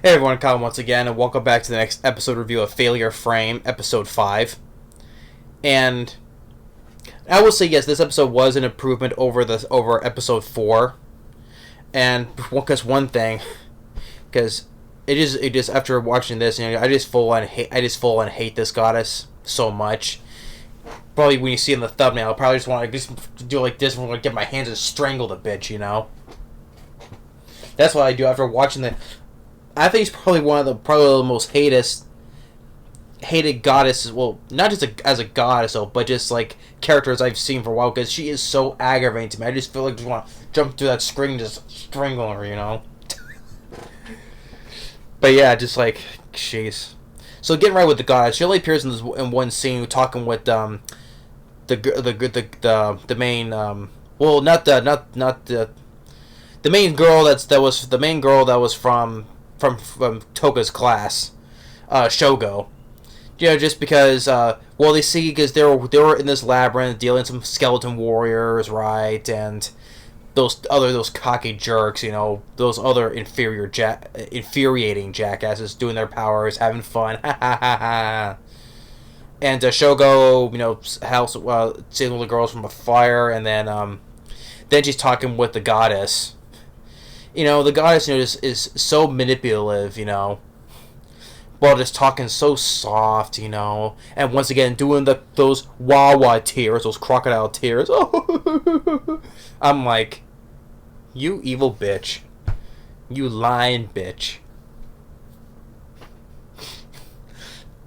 Hey everyone, Kyle once again, and welcome back to the next episode review of Failure Frame, episode 5. And I will say, yes, this episode was an improvement over episode 4. And because one thing, because it is after watching this, I just full on hate this goddess so much. Probably when you see it in the thumbnail, I probably just want to just do like this, and want to get my hands and strangle the bitch, That's what I do after watching the. I think he's probably one of the most hated goddesses. Well, not just as a goddess, though, but just like characters I've seen for a while, because she is so aggravating to me. I just feel like I just want to jump through that screen and just strangle her, But yeah, just like, jeez. So getting right with the goddess, she only appears in one scene talking with the main well, not the main girl that was from Toga's class, Shogo. Just because, they see, because they were in this labyrinth dealing with some skeleton warriors, right, and those cocky jerks, those other infuriating jackasses doing their powers, having fun, ha ha ha ha. And Shogo, helps saving the girls from a fire, and then she's talking with the goddess. The goddess, is so manipulative, while just talking so soft, and once again doing those Wawa tears, those crocodile tears. I'm like, you evil bitch, you lying bitch.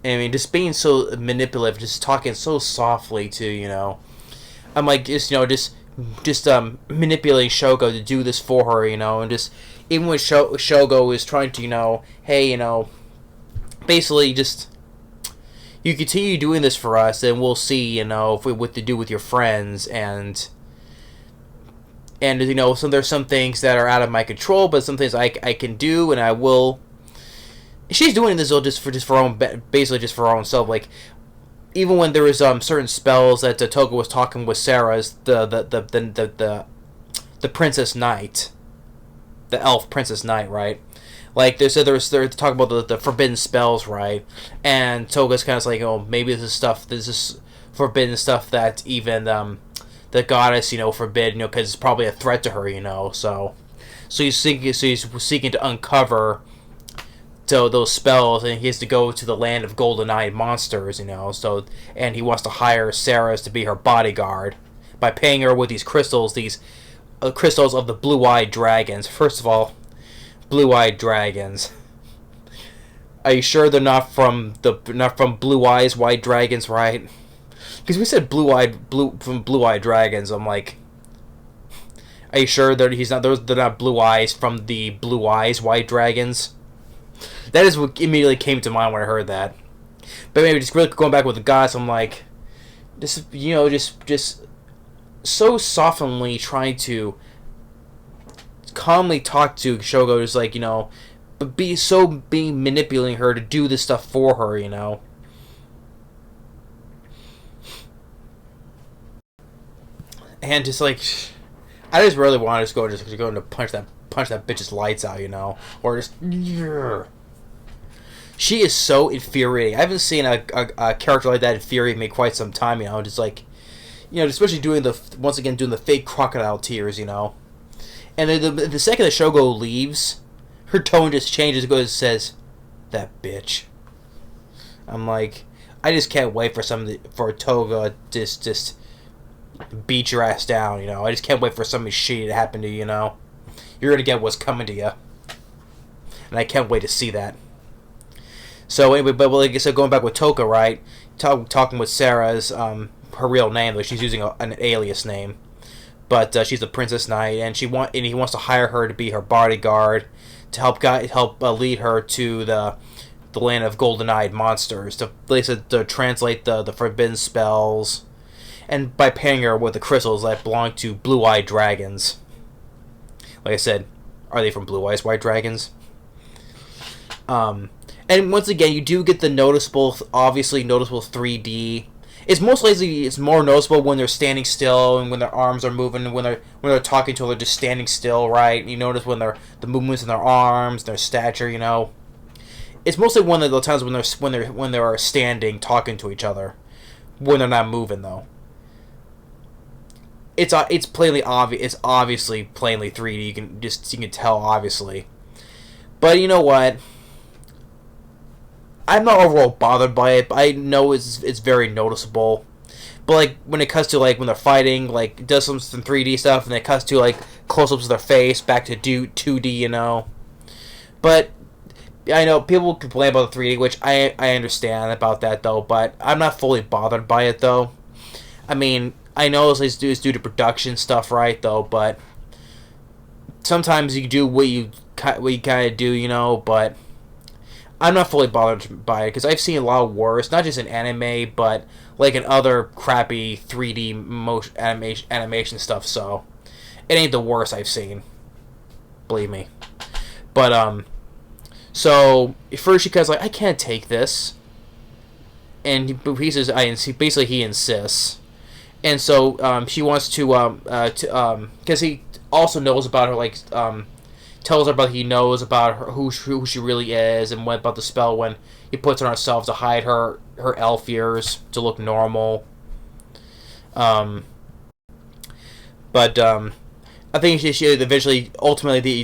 Just being so manipulative, just talking so softly too, I'm like, just manipulating Shogo to do this for her, and just even when Shogo is trying to, hey, basically just, you continue doing this for us, and we'll see, if we what to do with your friends, and so there's some things that are out of my control, but some things I can do, and I will. She's doing this though just for her own, basically just for her own self, like. Even when there was certain spells that Toga was talking with Sarah's the Princess Knight, the elf Princess Knight, right? Like they're talking about the forbidden spells, right? And Toga's kind of like, oh, maybe this is forbidden stuff that even the goddess, forbid, because it's probably a threat to her, so he's seeking to uncover. So those spells, and he has to go to the land of golden-eyed monsters, and he wants to hire Sarah to be her bodyguard by paying her with these crystals, crystals of the blue-eyed dragons. First of all, blue-eyed dragons. Are you sure they're not from Blue Eyes White Dragons, right? Because we said from blue-eyed dragons. I'm like, are you sure they're not Blue Eyes from the Blue Eyes White Dragons? That is what immediately came to mind when I heard that. But maybe just really going back with the goddess, I'm like, just so softly trying to calmly talk to Shogo, just like, but being manipulating her to do this stuff for her, And just like, I just really want to go and punch that bitch's lights out, or just. She is so infuriating. I haven't seen a character like that infuriate me quite some time, just like, especially doing the fake crocodile tears, And then the second that Shogo leaves, her tone just changes and says, "That bitch." I'm like, I just can't wait for Toga just beat your ass down, I just can't wait for something shitty to happen to you, You're gonna get what's coming to you, and I can't wait to see that. So anyway, but like I said, going back with Toga, right? Talking with Sarah's her real name, but she's using an alias name. But she's a Princess Knight, and he wants to hire her to be her bodyguard to help lead her to the land of golden-eyed monsters to translate the forbidden spells, and by pairing her with the crystals that belong to blue-eyed dragons. Like I said, are they from Blue Eyes White Dragons? And once again, you do get the obviously noticeable 3D. It's more noticeable when they're standing still and when their arms are moving, and when they're talking to her, they're just standing still, right? You notice when the movements in their arms, their stature, It's mostly one of the times when they're standing talking to each other, when they're not moving though. It's plainly obvious. It's obviously plainly 3D. You can tell obviously. But you know what? I'm not overall bothered by it. But I know it's very noticeable. But like when it cuts to like when they're fighting, like it does some 3D stuff, and it cuts to like close-ups of their face, back to 2D, you know. But I know people complain about the 3D, which I understand about that though. But I'm not fully bothered by it though. I mean, I know it's due to production stuff, right? Though, but sometimes you do what you kind of do, you know. But I'm not fully bothered by it because I've seen a lot worse, not just in anime, but like in other crappy 3D motion animation stuff. So it ain't the worst I've seen, believe me. But so first she goes like, I can't take this, and he says basically he insists, and so she wants to because he also knows about her, like tells her about he knows about her, who she really is, and what about the spell when he puts on herself to hide her elf ears to look normal. But I think she eventually, ultimately,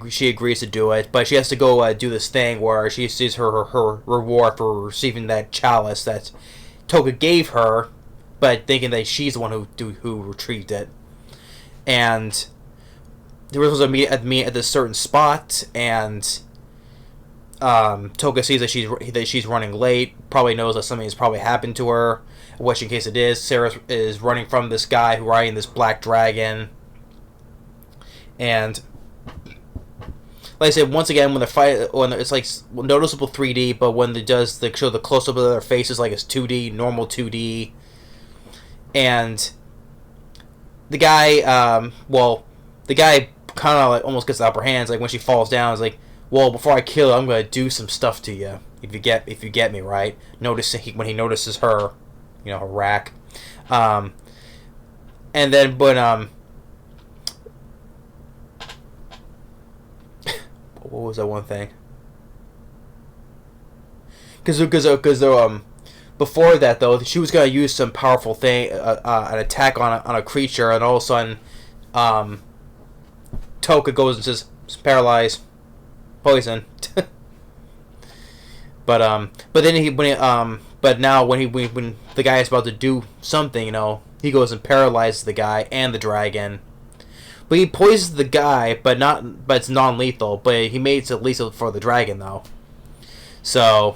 she agrees to do it, but she has to go do this thing where she sees her reward for receiving that chalice that Toga gave her, but thinking that she's the one who retrieved it. And they were supposed to meet at this certain spot, and Toga sees that she's running late. Probably knows that something has probably happened to her. Which, in case it is, Sarah is running from this guy who's riding this black dragon. And like I said, once again, when it's like noticeable 3D, but when it does show the close up of their faces, like it's 2D, normal 2D, and the guy, the guy kind of like almost gets the upper hands. Like when she falls down, it's like, well, before I kill her, I'm gonna do some stuff to you. If you get me, right? When he notices her, you know, her rack, and then what was that one thing? Because before that though, she was gonna use some powerful thing, an attack on a creature, and all of a sudden, Toga goes and says, "Paralyzed, poison." But then but now when the guy is about to do something, you know, he goes and paralyzes the guy and the dragon. But he poisons the guy, but it's non-lethal. But he makes it lethal for the dragon, though. So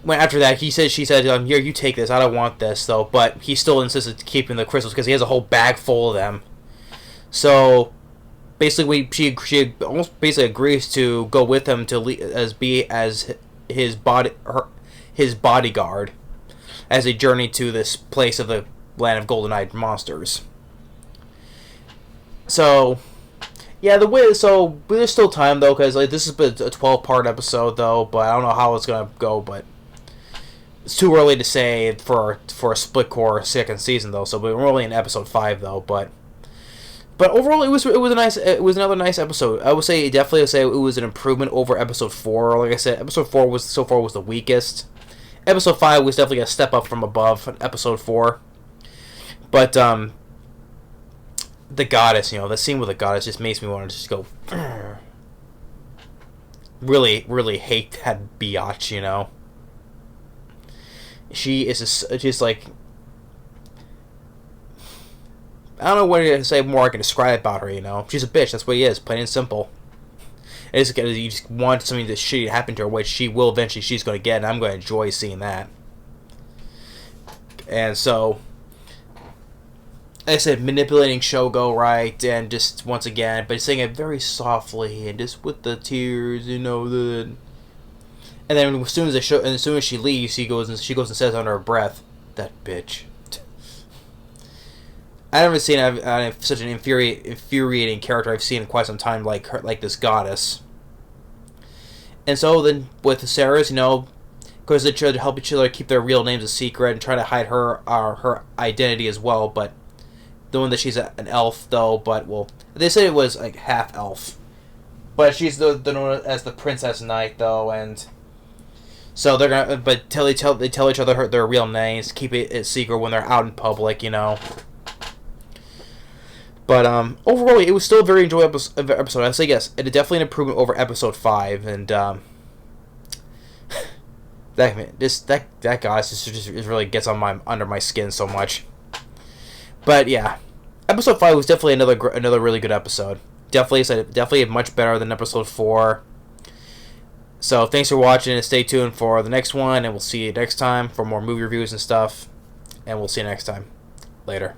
when after that, she said, "Here, you take this. I don't want this, though." But he still insisted keeping the crystals because he has a whole bag full of them. So basically, she almost basically agrees to go with him as his bodyguard as they journey to this place of the land of golden-eyed monsters. So, yeah, so there's still time though, because like this is a 12-part episode though, but I don't know how it's gonna go, but it's too early to say for a split core second season though. So we're only in episode 5 though, but overall it was another nice episode. I would say it was an improvement over episode 4. Like I said, episode 4 was the weakest. Episode 5 was definitely a step up from above episode 4, but the goddess, you know, the scene with the goddess just makes me want to just go really, really hate that biatch, you know. She is just like, I don't know what to say more I can describe about her, you know. She's a bitch, that's what he is, plain and simple. You just want something that shitty to happen to her, which she's going to get, and I'm going to enjoy seeing that. And so, like I said, manipulating Shogo, right, and just once again, but saying it very softly and just with the tears, you know. And then as soon as she leaves, she goes and says under her breath, "That bitch." I haven't seen such an infuriating character I've seen in quite some time, like this goddess. And so then with the Sarahs, you know, because they try to help each other keep their real names a secret and try to hide her identity as well, but the one that she's an elf though, but well, they said it was like half elf. but she's the known as the Princess Knight though, and so they're gonna but they tell each other their real names, keep it a secret when they're out in public, you know. But overall, it was still a very enjoyable episode. I'd say yes, it is definitely an improvement over episode 5, and that guy just really gets on under my skin so much. But yeah, episode 5 was definitely another really good episode. Definitely much better than episode 4. So thanks for watching, and stay tuned for the next one, and we'll see you next time for more movie reviews and stuff. And we'll see you next time. Later.